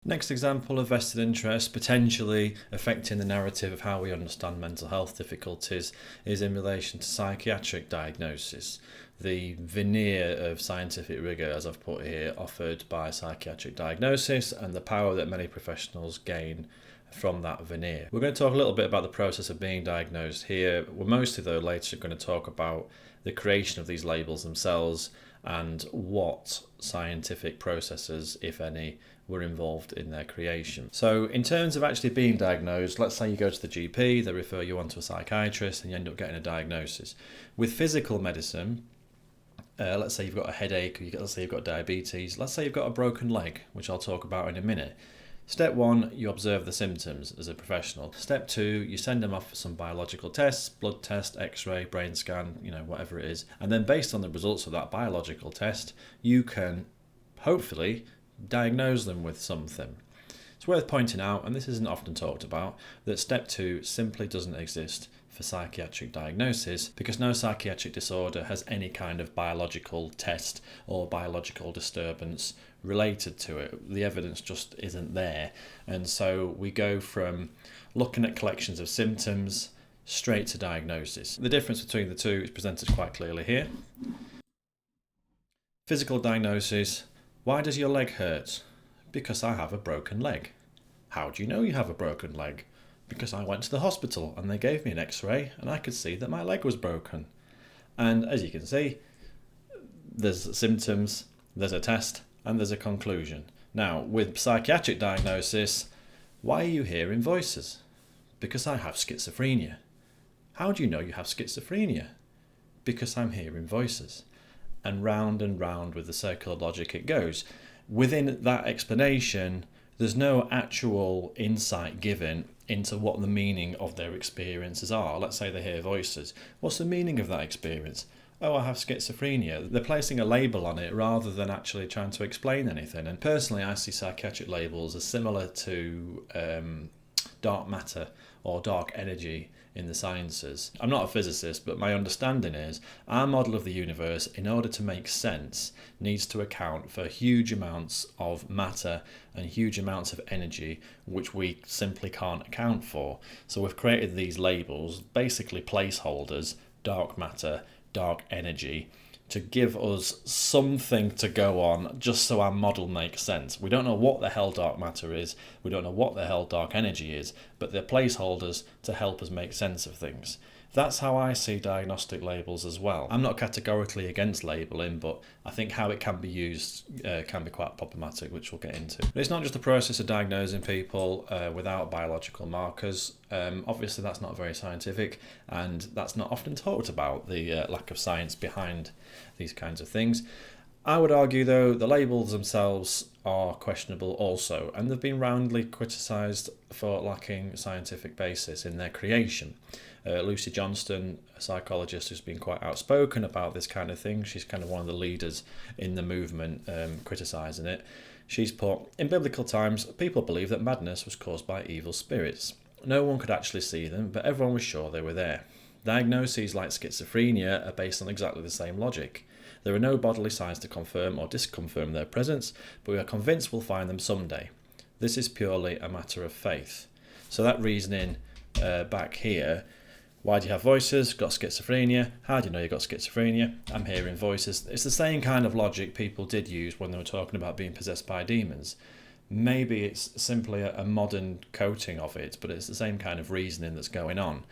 Next example of vested interest potentially affecting the narrative of how we understand mental health difficulties is in relation to psychiatric diagnosis. The veneer of scientific rigour, as I've put here, offered by psychiatric diagnosis and the power that many professionals gain from that veneer. We're going to talk a little bit about the process of being diagnosed here. We're mostly, though, later going to talk about the creation of these labels themselves and what scientific processes, if any, were involved in their creation. So in terms of actually being diagnosed, let's say you go to the GP, they refer you on to a psychiatrist and you end up getting a diagnosis. With physical medicine, let's say you've got a headache, let's say you've got diabetes, let's say you've got a broken leg, which I'll talk about in a minute. Step 1, you observe the symptoms as a professional. Step 2, you send them off for some biological tests, blood test, x-ray, brain scan, whatever it is. And then based on the results of that biological test, you can hopefully diagnose them with something. It's worth pointing out, and this isn't often talked about, that step 2 simply doesn't exist for psychiatric diagnosis because no psychiatric disorder has any kind of biological test or biological disturbance related to it. The evidence just isn't there. And so we go from looking at collections of symptoms straight to diagnosis. The difference between the two is presented quite clearly here. Physical diagnosis. Why does your leg hurt? Because I have a broken leg. How do you know you have a broken leg? Because I went to the hospital and they gave me an x-ray and I could see that my leg was broken. And as you can see, there's symptoms, there's a test, and there's a conclusion. Now, with psychiatric diagnosis, why are you hearing voices? Because I have schizophrenia. How do you know you have schizophrenia? Because I'm hearing voices. And round with the circular logic it goes. Within that explanation, there's no actual insight given into what the meaning of their experiences are. Let's say they hear voices. What's the meaning of that experience? Oh, I have schizophrenia. They're placing a label on it rather than actually trying to explain anything. And personally, I see psychiatric labels as similar to dark matter or dark energy in the sciences. I'm not a physicist, but my understanding is our model of the universe, in order to make sense, needs to account for huge amounts of matter and huge amounts of energy, which we simply can't account for. So we've created these labels, basically placeholders, dark matter, dark energy, to give us something to go on just so our model makes sense. We don't know what the hell dark matter is, we don't know what the hell dark energy is, but they're placeholders to help us make sense of things. That's how I see diagnostic labels as well. I'm not categorically against labelling, but I think how it can be used can be quite problematic, which we'll get into. But it's not just the process of diagnosing people without biological markers. Obviously that's not very scientific, and that's not often talked about, the lack of science behind these kinds of things. I would argue, though, the labels themselves are questionable also, and they've been roundly criticised for lacking scientific basis in their creation. Lucy Johnston, a psychologist who's been quite outspoken about this kind of thing, she's kind of one of the leaders in the movement criticising it. She's put, in biblical times, people believed that madness was caused by evil spirits. No one could actually see them, but everyone was sure they were there. Diagnoses like schizophrenia are based on exactly the same logic. There are no bodily signs to confirm or disconfirm their presence, but we are convinced we'll find them someday. This is purely a matter of faith. So that reasoning back here, why do you have voices? Got schizophrenia. How do you know you got schizophrenia? I'm hearing voices. It's the same kind of logic people did use when they were talking about being possessed by demons. Maybe it's simply a modern coating of it, but it's the same kind of reasoning that's going on.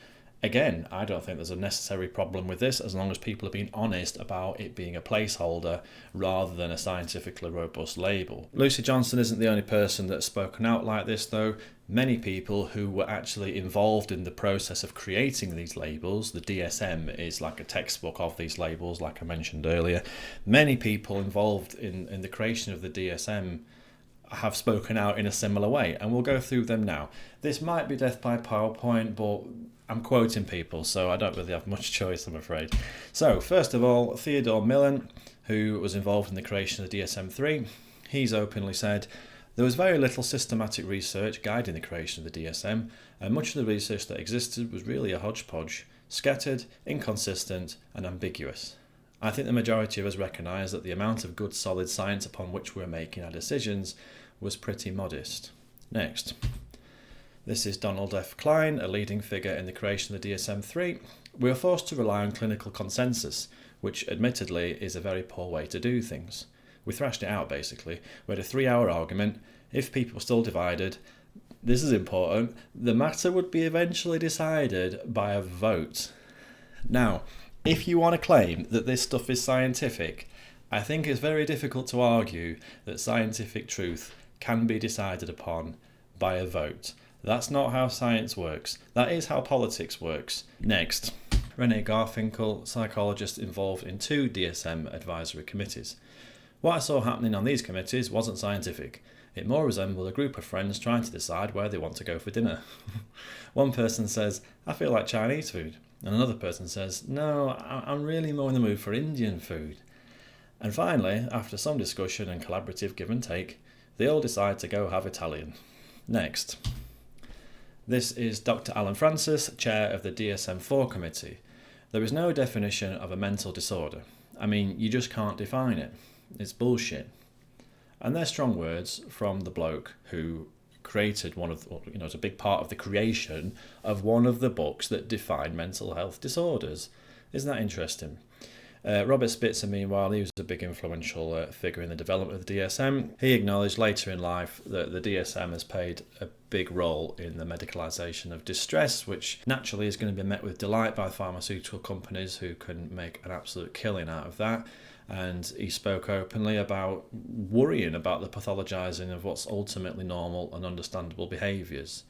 Again, I don't think there's a necessary problem with this as long as people are being honest about it being a placeholder rather than a scientifically robust label. Lucy Johnston isn't the only person that's spoken out like this, though. Many people who were actually involved in the process of creating these labels, the DSM is like a textbook of these labels, like I mentioned earlier. Many people involved in the creation of the DSM have spoken out in a similar way, and we'll go through them now. This might be death by PowerPoint, but I'm quoting people, so I don't really have much choice, I'm afraid. So, first of all, Theodore Millen, who was involved in the creation of the DSM-3, he's openly said, there was very little systematic research guiding the creation of the DSM, and much of the research that existed was really a hodgepodge, scattered, inconsistent, and ambiguous. I think the majority of us recognise that the amount of good solid science upon which we're making our decisions was pretty modest. Next. This is Donald F. Klein, a leading figure in the creation of the DSM-3. We were forced to rely on clinical consensus, which admittedly is a very poor way to do things. We thrashed it out basically. We had a 3-hour argument. If people were still divided, this is important, the matter would be eventually decided by a vote. Now, if you want to claim that this stuff is scientific, I think it's very difficult to argue that scientific truth can be decided upon by a vote. That's not how science works. That is how politics works. Next, René Garfinkel, psychologist involved in 2 DSM advisory committees. What I saw happening on these committees wasn't scientific. It more resembled a group of friends trying to decide where they want to go for dinner. One person says, I feel like Chinese food. And another person says, no, I'm really more in the mood for Indian food. And finally, after some discussion and collaborative give and take, they all decide to go have Italian. Next. This is Dr. Alan Francis, chair of the DSM-4 committee. There is no definition of a mental disorder. I mean, you just can't define it. It's bullshit. And they're strong words from the bloke who created it's a big part of the creation of one of the books that define mental health disorders. Isn't that interesting? Robert Spitzer, meanwhile, he was a big influential figure in the development of the DSM. He acknowledged later in life that the DSM has played a big role in the medicalisation of distress, which naturally is going to be met with delight by pharmaceutical companies who can make an absolute killing out of that. And he spoke openly about worrying about the pathologising of what's ultimately normal and understandable behaviours.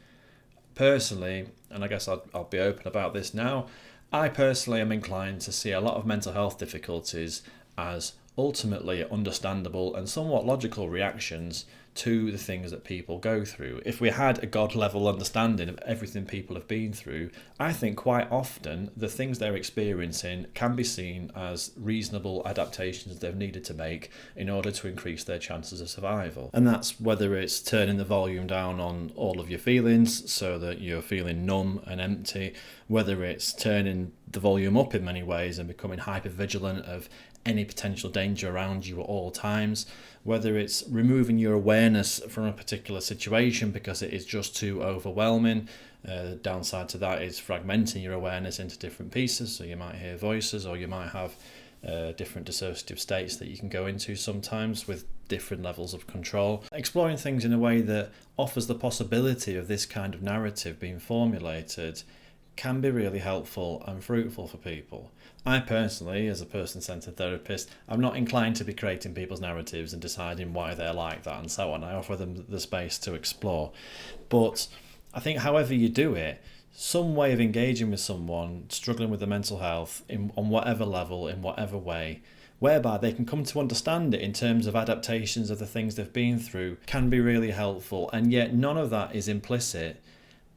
Personally, and I guess I'll be open about this now, I personally am inclined to see a lot of mental health difficulties as ultimately understandable and somewhat logical reactions to the things that people go through. If we had a God-level understanding of everything people have been through, I think quite often the things they're experiencing can be seen as reasonable adaptations they've needed to make in order to increase their chances of survival. And that's whether it's turning the volume down on all of your feelings so that you're feeling numb and empty, whether it's turning the volume up in many ways and becoming hyper-vigilant of any potential danger around you at all times, whether it's removing your awareness from a particular situation because it is just too overwhelming. The downside to that is fragmenting your awareness into different pieces, so you might hear voices or you might have different dissociative states that you can go into sometimes with different levels of control. Exploring things in a way that offers the possibility of this kind of narrative being formulated can be really helpful and fruitful for people. I personally, as a person-centred therapist, I'm not inclined to be creating people's narratives and deciding why they're like that and so on. I offer them the space to explore. But I think however you do it, some way of engaging with someone struggling with their mental health on whatever level, in whatever way, whereby they can come to understand it in terms of adaptations of the things they've been through, can be really helpful. And yet none of that is implicit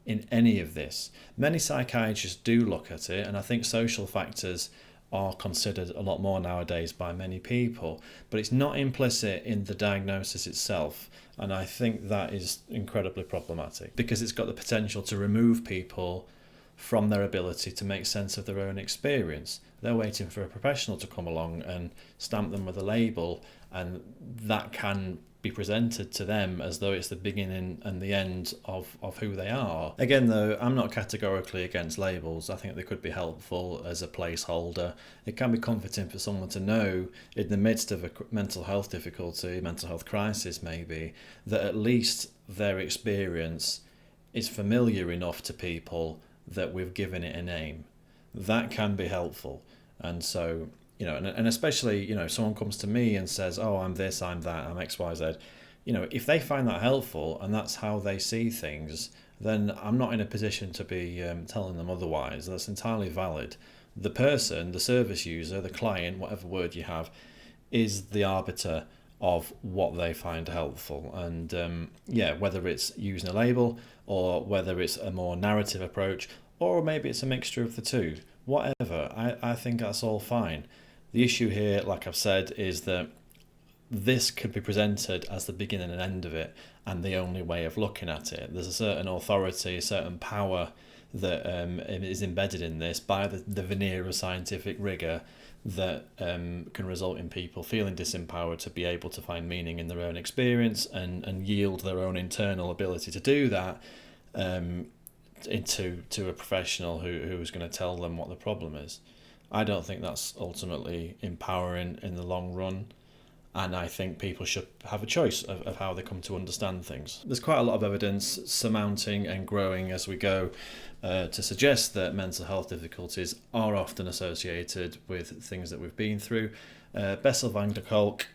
in any of this. Many psychiatrists do look at it, and I think social factors are considered a lot more nowadays by many people, but it's not implicit in the diagnosis itself, and I think that is incredibly problematic because it's got the potential to remove people from their ability to make sense of their own experience. They're waiting for a professional to come along and stamp them with a label, and that can be presented to them as though it's the beginning and the end of who they are. Again though, I'm not categorically against labels. I think they could be helpful as a placeholder. It can be comforting for someone to know in the midst of a mental health difficulty, mental health crisis maybe, that at least their experience is familiar enough to people that we've given it a name. That can be helpful. And so, and especially, if someone comes to me and says, oh, I'm this, I'm that, I'm X, Y, Z, if they find that helpful and that's how they see things, then I'm not in a position to be telling them otherwise. That's entirely valid. The person, the service user, the client, whatever word you have, is the arbiter of what they find helpful. And whether it's using a label or whether it's a more narrative approach, or maybe it's a mixture of the two, whatever, I think that's all fine. The issue here, like I've said, is that this could be presented as the beginning and end of it and the only way of looking at it. There's a certain authority, a certain power that is embedded in this by the veneer of scientific rigour that can result in people feeling disempowered to be able to find meaning in their own experience and yield their own internal ability to do that to a professional who is going to tell them what the problem is. I don't think that's ultimately empowering in the long run, and I think people should have a choice of how they come to understand things. There's quite a lot of evidence surmounting and growing as we go to suggest that mental health difficulties are often associated with things that we've been through. Bessel van der Kolk,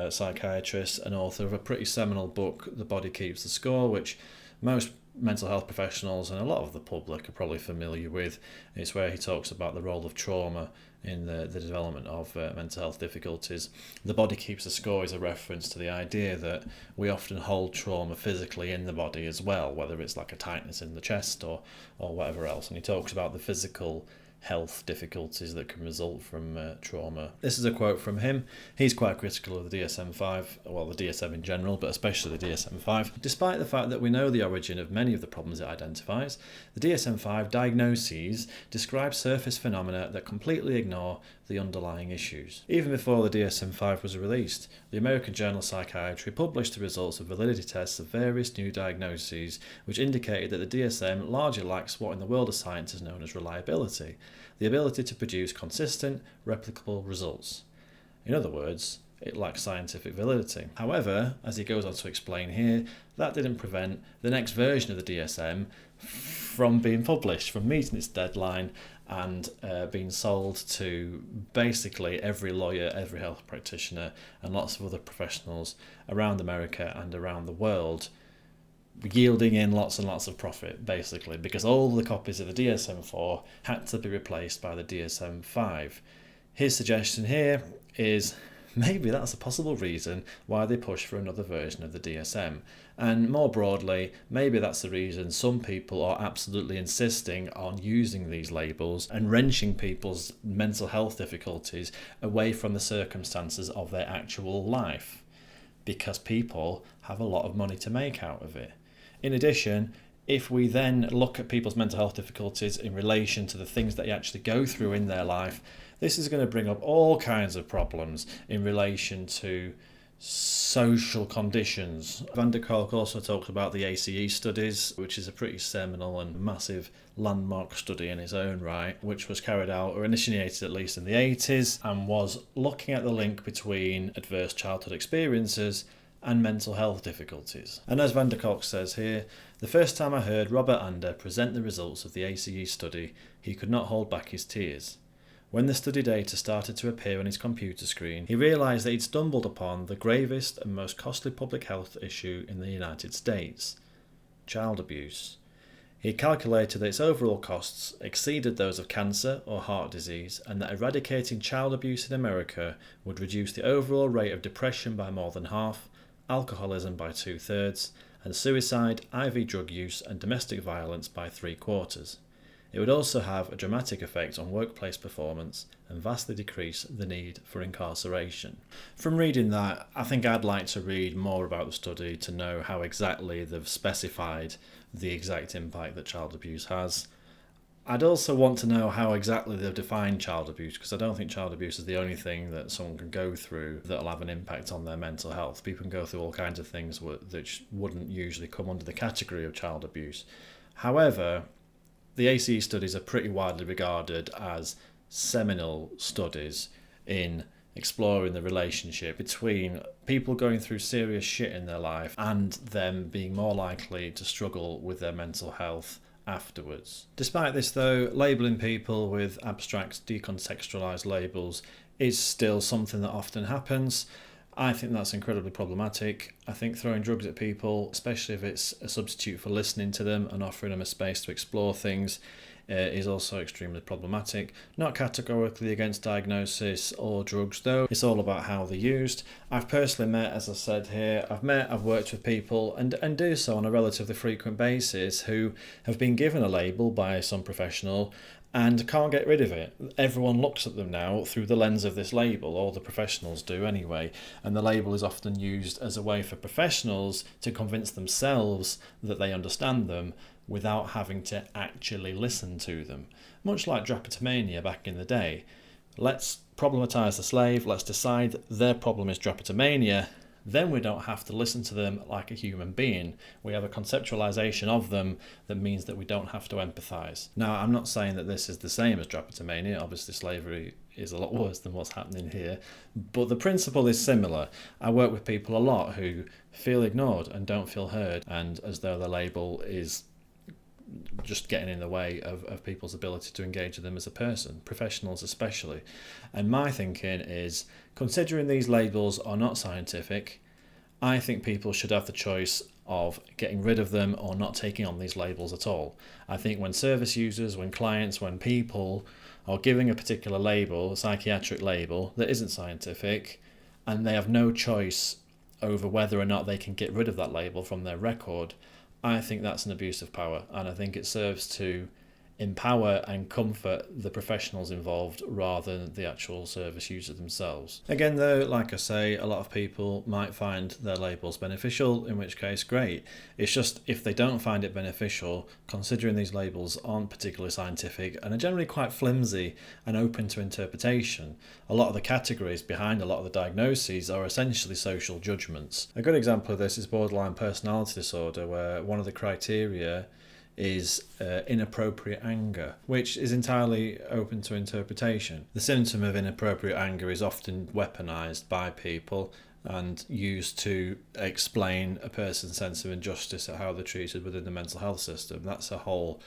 psychiatrist and author of a pretty seminal book, The Body Keeps the Score, which most mental health professionals and a lot of the public are probably familiar with. It's where he talks about the role of trauma in the development of mental health difficulties. The body keeps the score is a reference to the idea that we often hold trauma physically in the body as well, whether it's like a tightness in the chest or whatever else. And he talks about the physical health difficulties that can result from trauma. This is a quote from him. He's quite critical of the DSM-5, well, the DSM in general, but especially the DSM-5. Despite the fact that we know the origin of many of the problems it identifies, the DSM-5 diagnoses describe surface phenomena that completely ignore the underlying issues. Even before the DSM-5 was released, the American Journal of Psychiatry published the results of validity tests of various new diagnoses, which indicated that the DSM largely lacks what in the world of science is known as reliability, the ability to produce consistent, replicable results. In other words, it lacks scientific validity. However, as he goes on to explain here, that didn't prevent the next version of the DSM from being published, from meeting its deadline and being sold to basically every lawyer, every health practitioner and lots of other professionals around America and around the world, yielding in lots and lots of profit, basically, because all the copies of the DSM-4 had to be replaced by the DSM-5. His suggestion here is maybe that's a possible reason why they push for another version of the DSM. And more broadly, maybe that's the reason some people are absolutely insisting on using these labels and wrenching people's mental health difficulties away from the circumstances of their actual life, because people have a lot of money to make out of it. In addition, if we then look at people's mental health difficulties in relation to the things that they actually go through in their life, this is going to bring up all kinds of problems in relation to social conditions. Van der Kolk also talks about the ACE studies, which is a pretty seminal and massive landmark study in its own right, which was carried out, or initiated at least in the 80s, and was looking at the link between adverse childhood experiences and mental health difficulties. And as Van der Kolk says here, the first time I heard Robert Ander present the results of the ACE study, he could not hold back his tears. When the study data started to appear on his computer screen, he realised that he'd stumbled upon the gravest and most costly public health issue in the United States: child abuse. He calculated that its overall costs exceeded those of cancer or heart disease, and that eradicating child abuse in America would reduce the overall rate of depression by more than half, alcoholism by 2/3, and suicide, IV drug use and domestic violence by 3/4. It would also have a dramatic effect on workplace performance and vastly decrease the need for incarceration. From reading that, I think I'd like to read more about the study to know how exactly they've specified the exact impact that child abuse has. I'd also want to know how exactly they've defined child abuse, because I don't think child abuse is the only thing that someone can go through that'll have an impact on their mental health. People can go through all kinds of things that wouldn't usually come under the category of child abuse. However, the ACE studies are pretty widely regarded as seminal studies in exploring the relationship between people going through serious shit in their life and them being more likely to struggle with their mental health afterwards. Despite this though, labelling people with abstract, decontextualised labels is still something that often happens. I think that's incredibly problematic. I think throwing drugs at people, especially if it's a substitute for listening to them and offering them a space to explore things, is also extremely problematic. Not categorically against diagnosis or drugs though, it's all about how they're used. I've personally met, as I said here, I've worked with people and do so on a relatively frequent basis who have been given a label by some professional and can't get rid of it. Everyone looks at them now through the lens of this label, all the professionals do anyway, and the label is often used as a way for professionals to convince themselves that they understand them without having to actually listen to them. Much like drapetomania back in the day. Let's problematise the slave, let's decide their problem is drapetomania. Then we don't have to listen to them like a human being. We have a conceptualisation of them that means that we don't have to empathise. Now, I'm not saying that this is the same as drapetomania. Obviously, slavery is a lot worse than what's happening here. But the principle is similar. I work with people a lot who feel ignored and don't feel heard, and as though the label is just getting in the way of people's ability to engage with them as a person, professionals especially. And my thinking is, considering these labels are not scientific, I think people should have the choice of getting rid of them or not taking on these labels at all. I think when service users, when clients, when people are giving a particular label, a psychiatric label, that isn't scientific, and they have no choice over whether or not they can get rid of that label from their record, I think that's an abuse of power, and I think it serves to empower and comfort the professionals involved rather than the actual service user themselves. Again though, like I say, a lot of people might find their labels beneficial, in which case great. It's just if they don't find it beneficial, considering these labels aren't particularly scientific and are generally quite flimsy and open to interpretation, a lot of the categories behind a lot of the diagnoses are essentially social judgments. A good example of this is borderline personality disorder, where one of the criteria is inappropriate anger, which is entirely open to interpretation. The symptom of inappropriate anger is often weaponized by people and used to explain a person's sense of injustice at how they're treated within the mental health system. That's a whole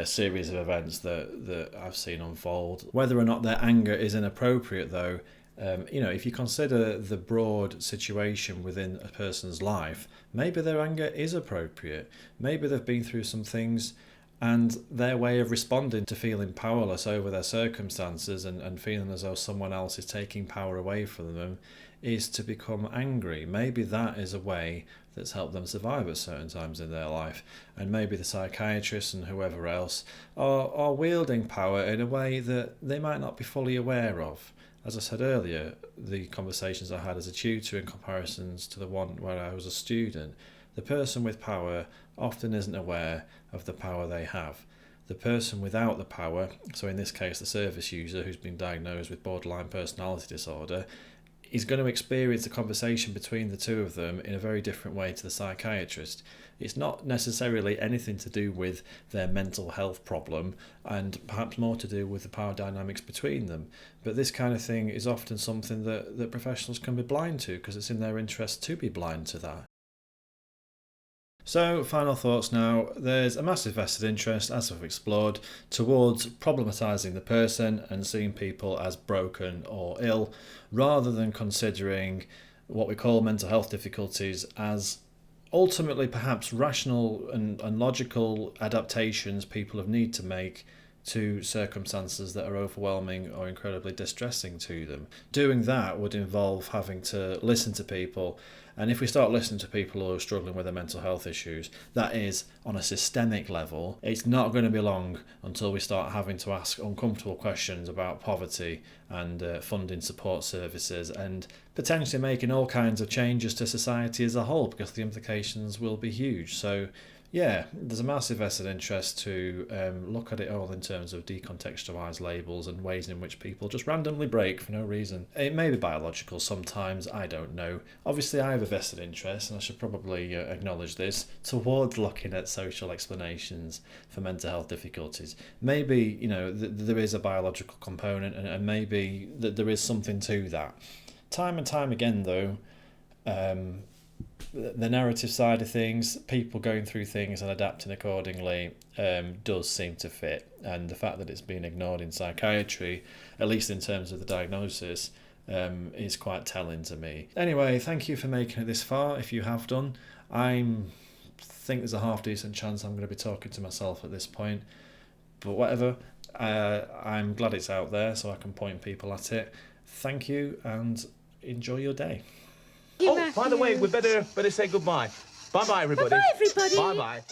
series of events that I've seen unfold. Whether or not their anger is inappropriate though, if you consider the broad situation within a person's life, maybe their anger is appropriate. Maybe they've been through some things and their way of responding to feeling powerless over their circumstances and feeling as though someone else is taking power away from them is to become angry. Maybe that is a way that's helped them survive at certain times in their life. And maybe the psychiatrists and whoever else are wielding power in a way that they might not be fully aware of. As I said earlier, the conversations I had as a tutor in comparisons to the one where I was a student, the person with power often isn't aware of the power they have. The person without the power, so in this case the service user who's been diagnosed with borderline personality disorder, is going to experience the conversation between the two of them in a very different way to the psychiatrist. It's not necessarily anything to do with their mental health problem, and perhaps more to do with the power dynamics between them. But this kind of thing is often something that professionals can be blind to, because it's in their interest to be blind to that. So, final thoughts now. There's a massive vested interest, as I've explored, towards problematising the person and seeing people as broken or ill, rather than considering what we call mental health difficulties as ultimately perhaps rational and logical adaptations people have need to make to circumstances that are overwhelming or incredibly distressing to them. Doing that would involve having to listen to people, and if we start listening to people who are struggling with their mental health issues, that is on a systemic level, it's not going to be long until we start having to ask uncomfortable questions about poverty and funding support services, and potentially making all kinds of changes to society as a whole, because the implications will be huge. So yeah, there's a massive vested interest to look at it all in terms of decontextualised labels and ways in which people just randomly break for no reason. It may be biological sometimes, I don't know. Obviously I have a vested interest, and I should probably acknowledge this, towards looking at social explanations for mental health difficulties. Maybe, there is a biological component, and maybe that there is something to that. Time and time again though, the narrative side of things, people going through things and adapting accordingly, does seem to fit, and the fact that it's been ignored in psychiatry, at least in terms of the diagnosis, is quite telling to me. Anyway, thank you for making it this far. If you have done, I think there's a half decent chance I'm going to be talking to myself at this point, but whatever, I'm glad it's out there so I can point people at it. Thank you and enjoy your day. Oh, by the way, we better say goodbye. Bye-bye, everybody. Bye-bye, everybody. Bye-bye.